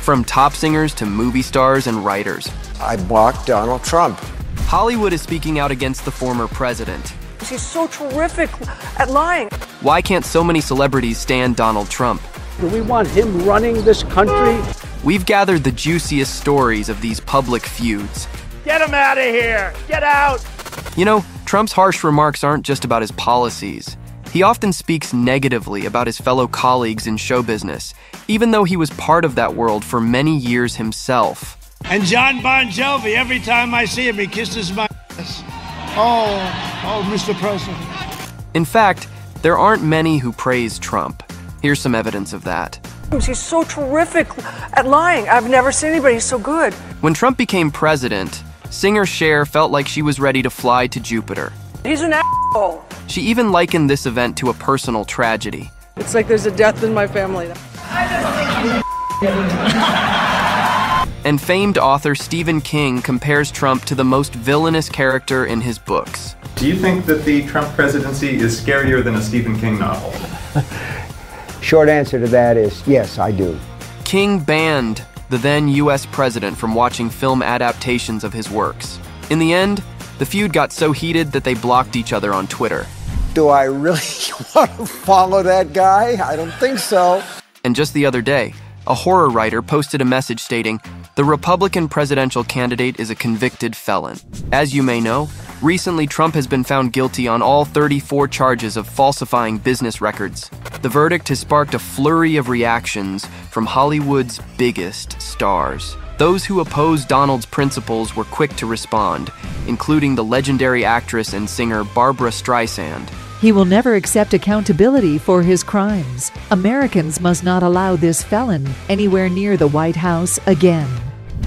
from top singers to movie stars and writers. I blocked Donald Trump. Hollywood is speaking out against the former president. He's so terrific at lying. Why can't so many celebrities stand Donald Trump? Do we want him running this country? We've gathered the juiciest stories of these public feuds. Get him out of here! Get out! You know, Trump's harsh remarks aren't just about his policies. He often speaks negatively about his fellow colleagues in show business, even though he was part of that world for many years himself. And John Bon Jovi, every time I see him, he kisses my ass. Oh, Mr. President. In fact, there aren't many who praise Trump. Here's some evidence of that. He's so terrific at lying. I've never seen anybody so good. When Trump became president, singer Cher felt like she was ready to fly to Jupiter. He's an asshole. She even likened this event to a personal tragedy. It's like there's a death in my family. And famed author Stephen King compares Trump to the most villainous character in his books. Do you think that the Trump presidency is scarier than a Stephen King novel? Short answer to that is yes, I do. King banned the then U.S. president from watching film adaptations of his works. In the end, the feud got so heated that they blocked each other on Twitter. Do I really want to follow that guy? I don't think so. And just the other day, a horror writer posted a message stating, "The Republican presidential candidate is a convicted felon." As you may know, recently Trump has been found guilty on all 34 charges of falsifying business records. The verdict has sparked a flurry of reactions from Hollywood's biggest stars. Those who oppose Donald's principles were quick to respond, including the legendary actress and singer Barbra Streisand. He will never accept accountability for his crimes. Americans must not allow this felon anywhere near the White House again.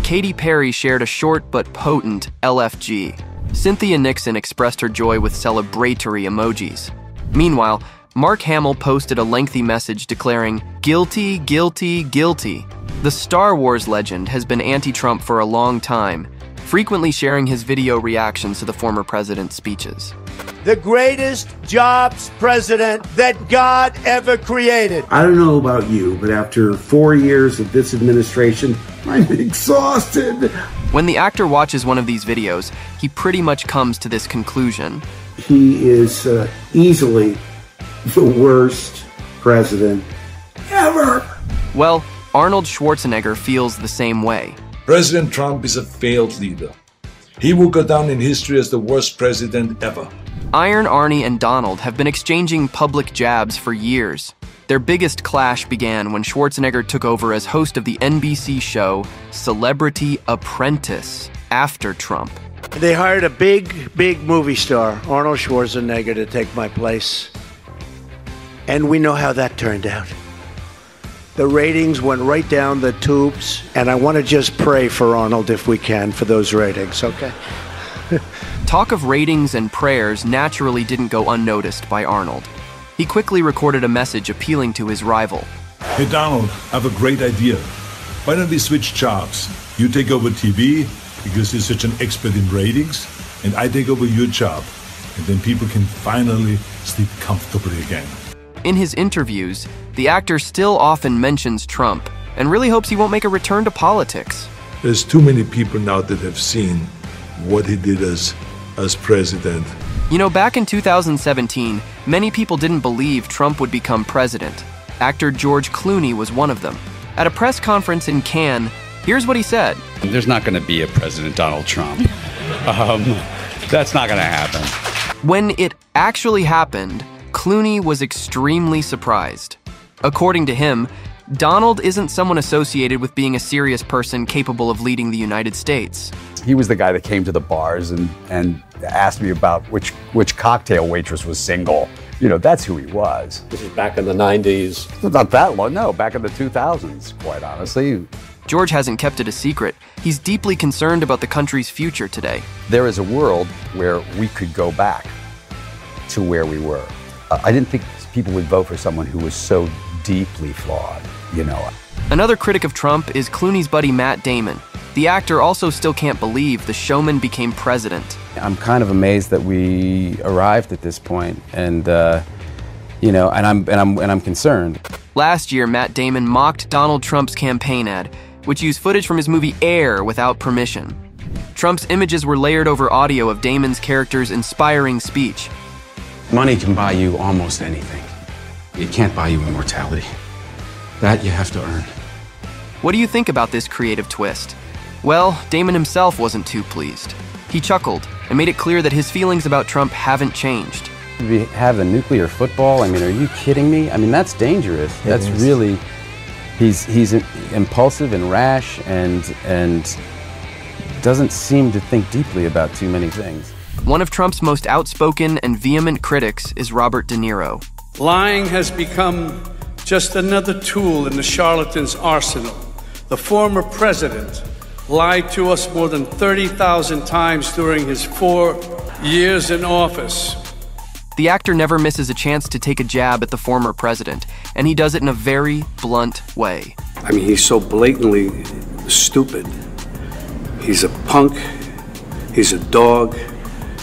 Katy Perry shared a short but potent LFG. Cynthia Nixon expressed her joy with celebratory emojis. Meanwhile, Mark Hamill posted a lengthy message declaring, "Guilty, guilty, guilty." The Star Wars legend has been anti-Trump for a long time, frequently sharing his video reactions to the former president's speeches. The greatest jobs president that God ever created. I don't know about you, but after 4 years of this administration, I'm exhausted. When the actor watches one of these videos, he pretty much comes to this conclusion. He is easily the worst president ever. Well, Arnold Schwarzenegger feels the same way. President Trump is a failed leader. He will go down in history as the worst president ever. Iron Arnie and Donald have been exchanging public jabs for years. Their biggest clash began when Schwarzenegger took over as host of the NBC show Celebrity Apprentice after Trump. They hired a big movie star, Arnold Schwarzenegger, to take my place. And we know how that turned out. The ratings went right down the tubes, and I want to just pray for Arnold if we can for those ratings, okay? Talk of ratings and prayers naturally didn't go unnoticed by Arnold. He quickly recorded a message appealing to his rival. Hey Donald, I have a great idea. Why don't we switch jobs? You take over TV because you're such an expert in ratings, and I take over your job. And then people can finally sleep comfortably again. In his interviews, the actor still often mentions Trump and really hopes he won't make a return to politics. There's too many people now that have seen what he did as president. You know, back in 2017, many people didn't believe Trump would become president. Actor George Clooney was one of them. At a press conference in Cannes, here's what he said. There's not going to be a President Donald Trump. That's not going to happen. When it actually happened, Clooney was extremely surprised. According to him, Donald isn't someone associated with being a serious person capable of leading the United States. He was the guy that came to the bars and asked me about which cocktail waitress was single. You know, that's who he was. This is back in the 90s. Not that long, no, back in the 2000s, quite honestly. George hasn't kept it a secret. He's deeply concerned about the country's future today. There is a world where we could go back to where we were. I didn't think people would vote for someone who was so deeply flawed, you know. Another critic of Trump is Clooney's buddy Matt Damon. The actor also still can't believe the showman became president. I'm kind of amazed that we arrived at this point, and you know, and I'm concerned. Last year, Matt Damon mocked Donald Trump's campaign ad, which used footage from his movie Air without permission. Trump's images were layered over audio of Damon's character's inspiring speech. Money can buy you almost anything. It can't buy you immortality. That you have to earn. What do you think about this creative twist? Well, Damon himself wasn't too pleased. He chuckled and made it clear that his feelings about Trump haven't changed. We have a nuclear football? I mean, are you kidding me? I mean, that's dangerous. That's really... He's impulsive and rash and doesn't seem to think deeply about too many things. One of Trump's most outspoken and vehement critics is Robert De Niro. Lying has become just another tool in the charlatan's arsenal. The former president lied to us more than 30,000 times during his 4 years in office. The actor never misses a chance to take a jab at the former president, and he does it in a very blunt way. I mean, he's so blatantly stupid. He's a punk, he's a dog,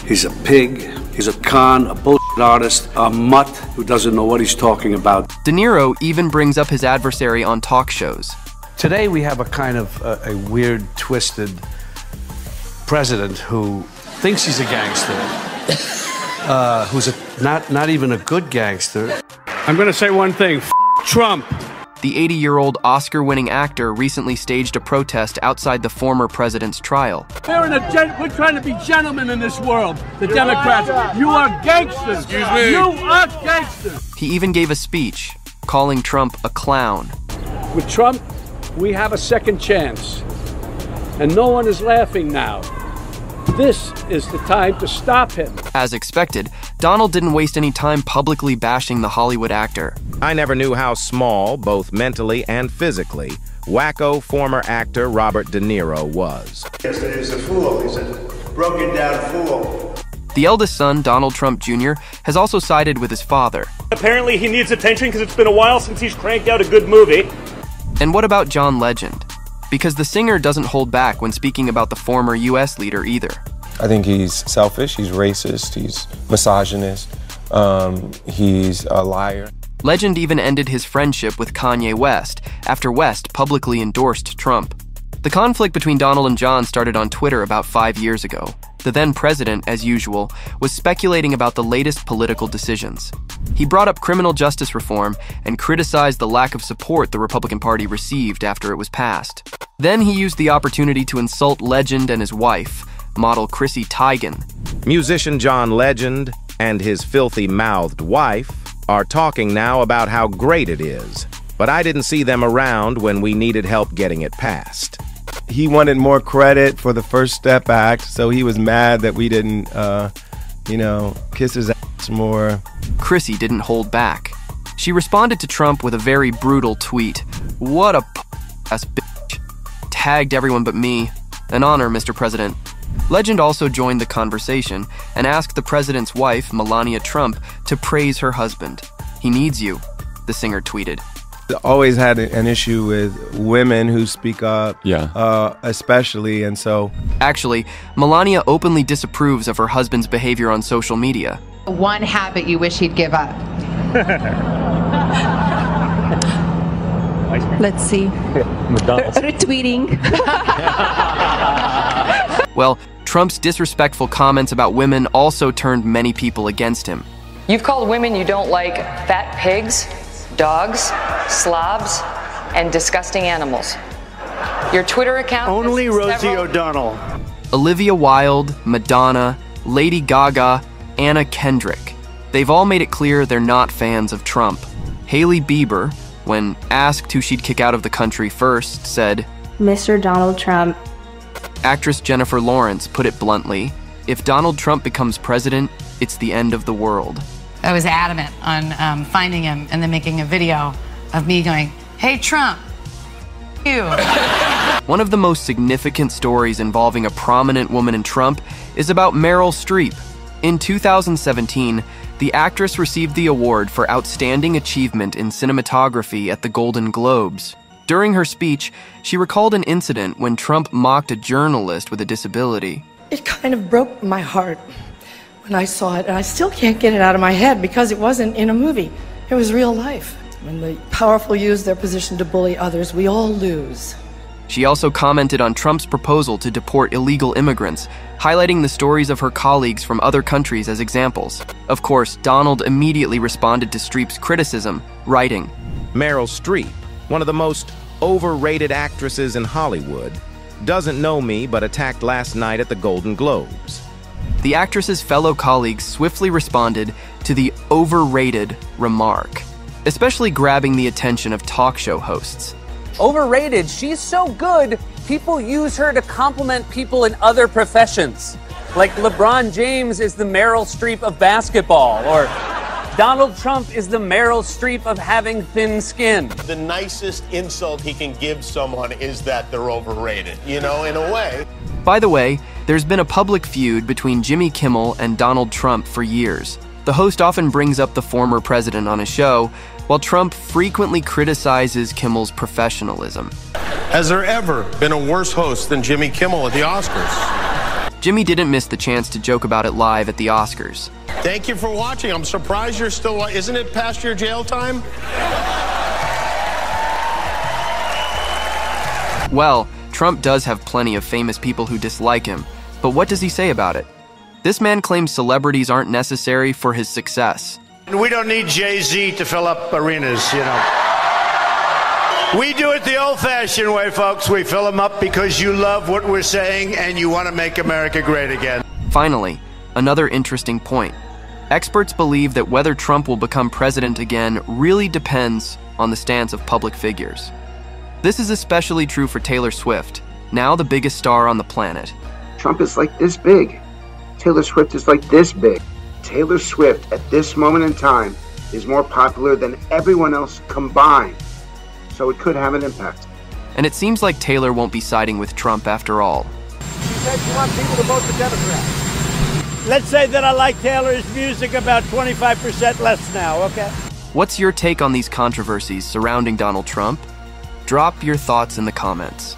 he's a pig, he's a con, a bullshit artist, a mutt who doesn't know what he's talking about. De Niro even brings up his adversary on talk shows. Today we have a kind of a weird, twisted president who thinks he's a gangster, who's not even a good gangster. I'm going to say one thing, Trump. The 80-year-old Oscar-winning actor recently staged a protest outside the former president's trial. We're trying to be gentlemen in this world. The Democrats, you are gangsters. Excuse me. You are gangsters. He even gave a speech calling Trump a clown. With Trump, we have a second chance, and no one is laughing now. This is the time to stop him. As expected, Donald didn't waste any time publicly bashing the Hollywood actor. I never knew how small, both mentally and physically, wacko former actor Robert De Niro was. Yes, he's a fool. He's a broken down fool. The eldest son, Donald Trump Jr., has also sided with his father. Apparently he needs attention because it's been a while since he's cranked out a good movie. And what about John Legend? Because the singer doesn't hold back when speaking about the former U.S. leader either. I think he's selfish, he's racist, he's misogynist, he's a liar. Legend even ended his friendship with Kanye West after West publicly endorsed Trump. The conflict between Donald and John started on Twitter about 5 years ago. The then president, as usual, was speculating about the latest political decisions. He brought up criminal justice reform and criticized the lack of support the Republican Party received after it was passed. Then he used the opportunity to insult Legend and his wife, model Chrissy Teigen. Musician John Legend and his filthy-mouthed wife are talking now about how great it is, but I didn't see them around when we needed help getting it passed. He wanted more credit for the First Step Act, so he was mad that we didn't, kiss his ass more. Chrissy didn't hold back. She responded to Trump with a very brutal tweet. "What a ass bitch. Tagged everyone but me. An honor, Mr. President." Legend also joined the conversation and asked the president's wife, Melania Trump, to praise her husband. "He needs you," the singer tweeted. Always had an issue with women who speak up, especially, and so... Actually, Melania openly disapproves of her husband's behavior on social media. One habit you wish he'd give up. Let's see. Retweeting. Well, Trump's disrespectful comments about women also turned many people against him. You've called women you don't like fat pigs, dogs, slobs, and disgusting animals. Your Twitter account... Only Rosie O'Donnell. Olivia Wilde, Madonna, Lady Gaga, Anna Kendrick. They've all made it clear they're not fans of Trump. Hailey Bieber, when asked who she'd kick out of the country first, said, Mr. Donald Trump. Actress Jennifer Lawrence put it bluntly, if Donald Trump becomes president, it's the end of the world. I was adamant on finding him and then making a video of me going, "Hey, Trump, you." One of the most significant stories involving a prominent woman in Trump is about Meryl Streep. In 2017, the actress received the award for Outstanding Achievement in Cinematography at the Golden Globes. During her speech, she recalled an incident when Trump mocked a journalist with a disability. It kind of broke my heart when I saw it, and I still can't get it out of my head because it wasn't in a movie. It was real life. When the powerful use their position to bully others, we all lose. She also commented on Trump's proposal to deport illegal immigrants, highlighting the stories of her colleagues from other countries as examples. Of course, Donald immediately responded to Streep's criticism, writing, Meryl Streep, one of the most overrated actresses in Hollywood, doesn't know me but attacked last night at the Golden Globes. The actress's fellow colleagues swiftly responded to the overrated remark, especially grabbing the attention of talk show hosts. Overrated. She's so good, people use her to compliment people in other professions. Like LeBron James is the Meryl Streep of basketball, or Donald Trump is the Meryl Streep of having thin skin. The nicest insult he can give someone is that they're overrated, you know, in a way. By the way, there's been a public feud between Jimmy Kimmel and Donald Trump for years. The host often brings up the former president on his show, while Trump frequently criticizes Kimmel's professionalism. Has there ever been a worse host than Jimmy Kimmel at the Oscars? Jimmy didn't miss the chance to joke about it live at the Oscars. Thank you for watching. I'm surprised you're still... Isn't it past your jail time? Well, Trump does have plenty of famous people who dislike him, but what does he say about it? This man claims celebrities aren't necessary for his success. We don't need Jay-Z to fill up arenas, you know. We do it the old-fashioned way, folks. We fill them up because you love what we're saying and you want to make America great again. Finally, another interesting point. Experts believe that whether Trump will become president again really depends on the stance of public figures. This is especially true for Taylor Swift, now the biggest star on the planet. Trump is like this big. Taylor Swift is like this big. Taylor Swift, at this moment in time, is more popular than everyone else combined. So it could have an impact. And it seems like Taylor won't be siding with Trump after all. You said you want people to vote for Democrats. Let's say that I like Taylor's music about 25% less now, okay? What's your take on these controversies surrounding Donald Trump? Drop your thoughts in the comments.